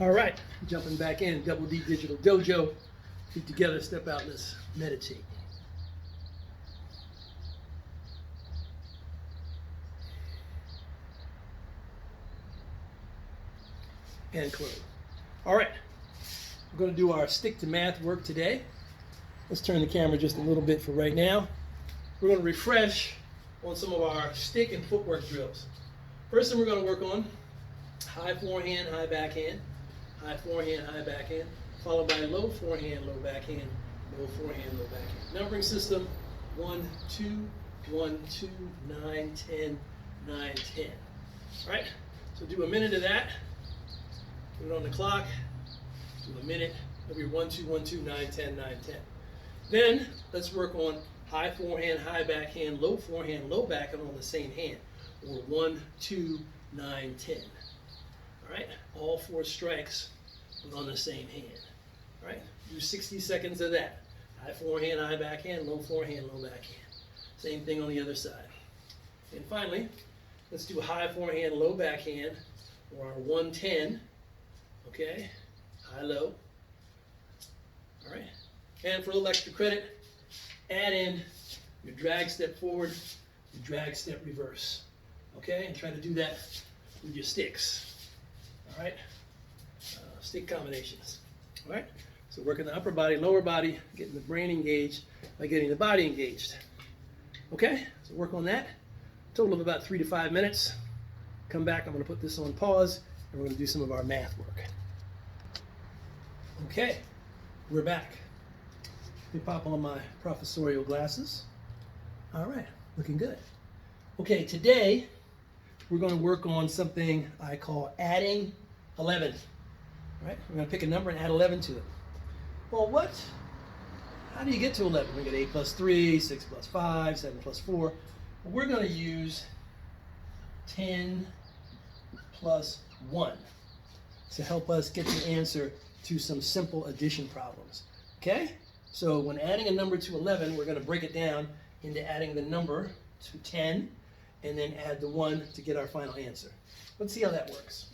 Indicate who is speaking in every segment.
Speaker 1: All right, jumping back in, Double D Digital Dojo. Feet together, step out, let's meditate. And close. All right, we're going to do our stick to math work today. Let's turn the camera just a little bit for right now. We're going to refresh on some of our stick and footwork drills. First thing we're going to work on, high forehand, high backhand, high forehand, high backhand, followed by low forehand, low backhand, low forehand, low backhand. Numbering system, 1, 2, 1, 2, 9, 10, 9, 10. All right, so do a minute of that. Put it on the clock. Do a minute of your 1, 2, 1, 2, 9, 10, 9, 10. Then let's work on high forehand, high backhand, low forehand, low backhand on the same hand, or 1, 2, 9, 10. All right, all 4 strikes on the same hand. All right, do 60 seconds of that. High forehand, high backhand, low forehand, low backhand. Same thing on the other side. And finally, let's do high forehand, low backhand, or our 110. Okay, high, low. All right, and for a little extra credit, add in your drag step forward, your drag step reverse. Okay, and try to do that with your sticks. All right, stick combinations. All right, so working the upper body, lower body, getting the brain engaged by getting the body engaged. Okay, so work on that. Total of about 3 to 5 minutes. Come back, I'm going to put this on pause, and we're going to do some of our math work. Okay, we're back. Let me pop on my professorial glasses. All right, looking good. Okay, today we're going to work on something I call adding 11. All right, we're going to pick a number and add 11 to it. Well, how do you get to 11? We get 8 plus 3, 6 plus 5, 7 plus 4. Well, we're going to use 10 plus 1 to help us get the answer to some simple addition problems. Okay? So when adding a number to 11, we're going to break it down into adding the number to 10 and then add the 1 to get our final answer. Let's see how that works.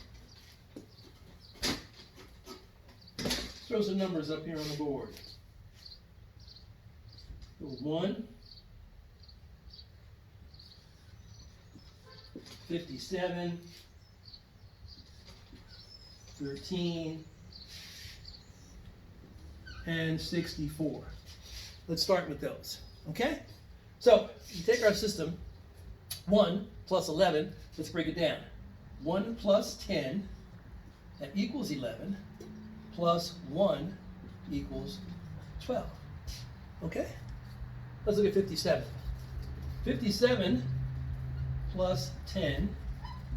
Speaker 1: Throw some numbers up here on the board. 1, 57, 13, and 64. Let's start with those, okay? So, you take our system, 1 plus 11, let's break it down. 1 plus 10, that equals 11, plus 1 equals 12, okay? Let's look at 57. 57 plus 10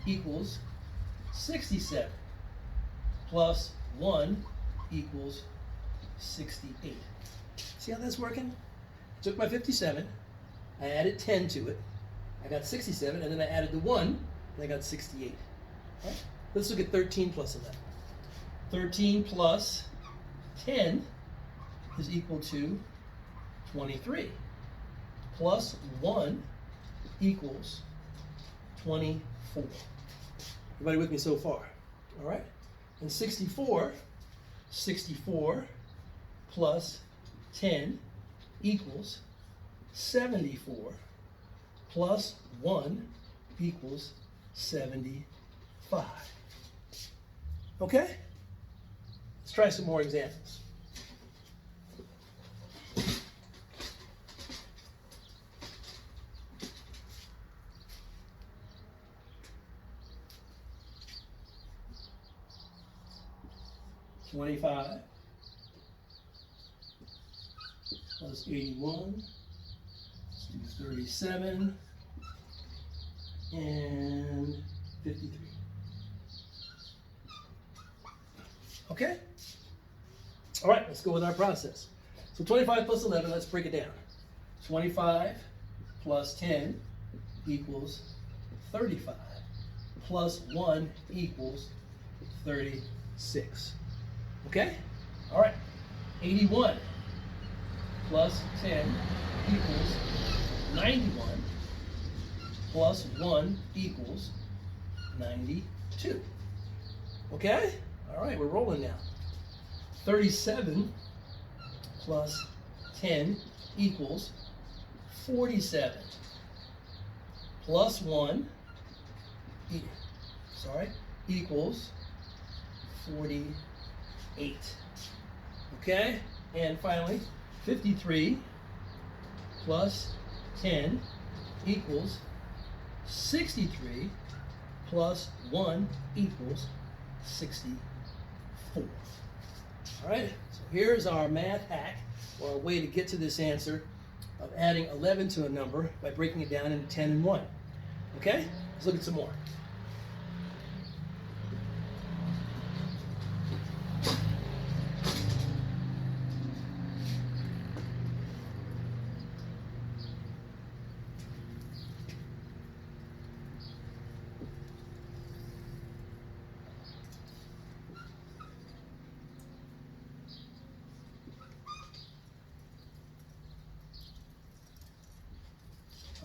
Speaker 1: equals 67, plus 1 equals 68. See how that's working? I took my 57, I added 10 to it, I got 67, and then I added the 1, and I got 68. Right? Let's look at 13 plus 11. 13 plus 10 is equal to 23, plus 1 equals 24. Everybody with me so far? All right? And 64 plus 10 equals 74, plus 1 equals 75. Okay? Let's try some more examples. $25 plus 81, let's do 37, and 53. Okay? All right, let's go with our process. So 25 plus 11, let's break it down. 25 plus 10 equals 35, plus 1 equals 36. Okay? All right. 81 plus 10 equals 91, plus 1 equals 92. Okay? All right, we're rolling now. 37 plus 10 equals 47 plus 1 equals 48. Okay? And finally, 53 plus 10 equals 63 plus 1 equals 64. All right, so here's our math hack, or a way to get to this answer of adding 11 to a number by breaking it down into 10 and 1. Okay, let's look at some more.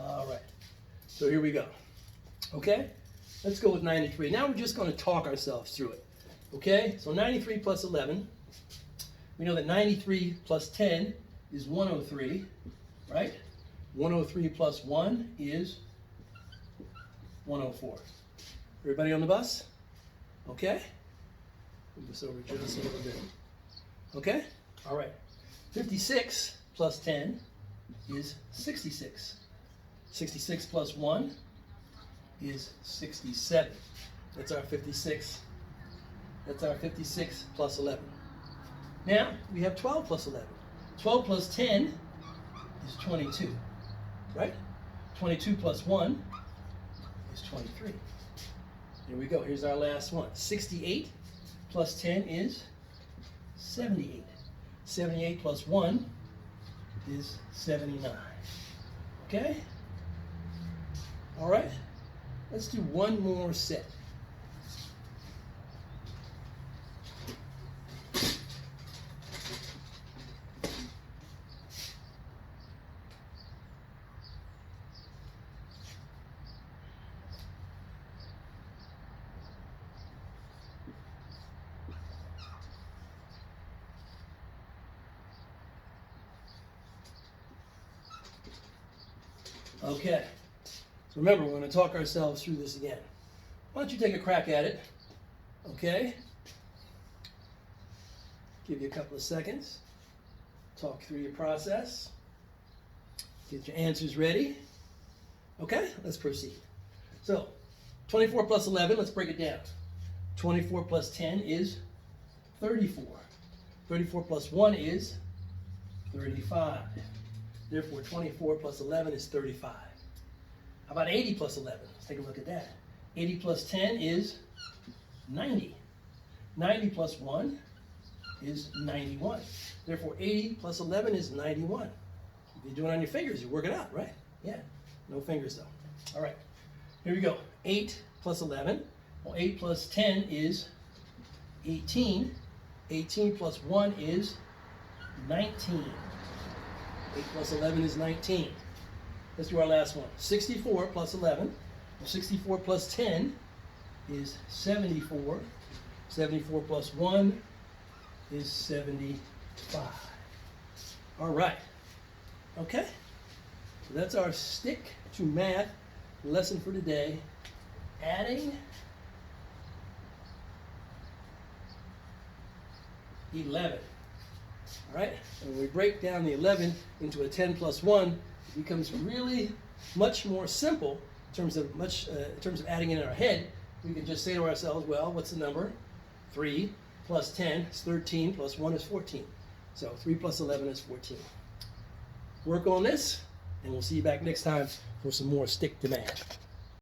Speaker 1: All right, so here we go. Okay, let's go with 93. Now we're just going to talk ourselves through it. Okay, so 93 plus 11. We know that 93 plus 10 is 103, right? 103 plus 1 is 104. Everybody on the bus? Okay? Move this over just a little bit. Okay? All right. 56 plus 10 is 66. 66 plus 1 is 67. That's our 56. That's our 56 plus 11. Now, we have 12 plus 11. 12 plus 10 is 22, right? 22 plus 1 is 23. Here we go. Here's our last one. 68 plus 10 is 78. 78 plus 1 is 79. Okay? All right? Let's do one more set. Okay, so remember, we're going to talk ourselves through this again. Why don't you take a crack at it, okay? Give you a couple of seconds. Talk through your process. Get your answers ready. Okay, let's proceed. So, 24 plus 11, let's break it down. 24 plus 10 is 34. 34 plus 1 is 35. Therefore, 24 plus 11 is 35. How about 80 plus 11? Let's take a look at that. 80 plus 10 is 90. 90 plus 1 is 91. Therefore, 80 plus 11 is 91. If you do it on your fingers, you work it out, right? Yeah, no fingers though. All right, here we go. 8 plus 11. Well, 8 plus 10 is 18. 18 plus 1 is 19. 8 plus 11 is 19. Let's do our last one. 64 plus 11. 64 plus 10 is 74. 74 plus 1 is 75. All right. Okay. So that's our stick to math lesson for today. Adding 11. All right, and when we break down the 11 into a 10 plus 1, it becomes really much more simple in terms of adding it in our head. We can just say to ourselves, well, what's the number? 3 plus 10 is 13, plus 1 is 14. So 3 plus 11 is 14. Work on this, and we'll see you back next time for some more stick to math.